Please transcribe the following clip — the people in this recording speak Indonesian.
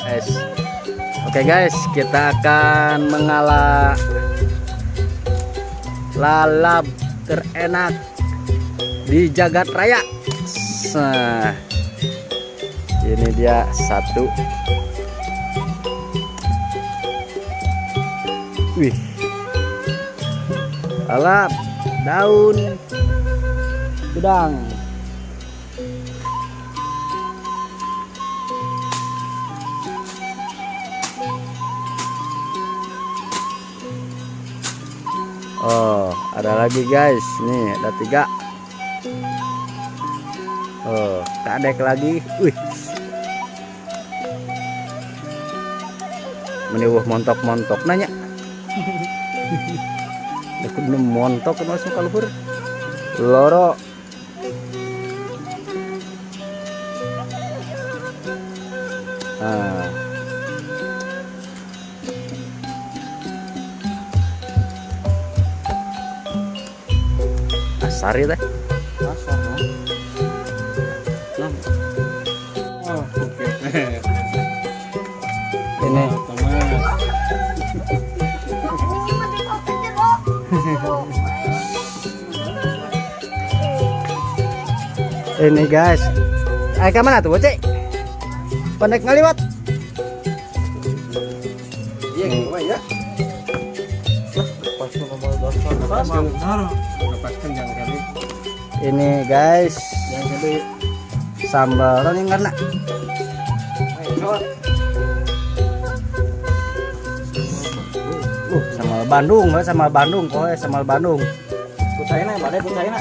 Guys. Oke guys, kita akan mengalah lalap terenak di jagat raya. Nah, ini dia satu. Wih, lalap daun gedang. Oh, ada lagi guys. Nih ada 3. Oh, kadek lagi. Wih, meniwuh montok-montok nanya. Aku montok masuk kalbur. Loro. Ah. Asari teh. Asar, nah. Oh, oke. Ini ini guys. Ayo ke mana tuh, Bocek? Pendek ngaliwat. Iya, gimana ya? Pas nomor dasar. Lepaskan yang kali. Ini guys, Yang kali. sambal roning karena sambal Bandung, sambal Bandung, pokoknya sambal Bandung. Pucaina, badai pucaina.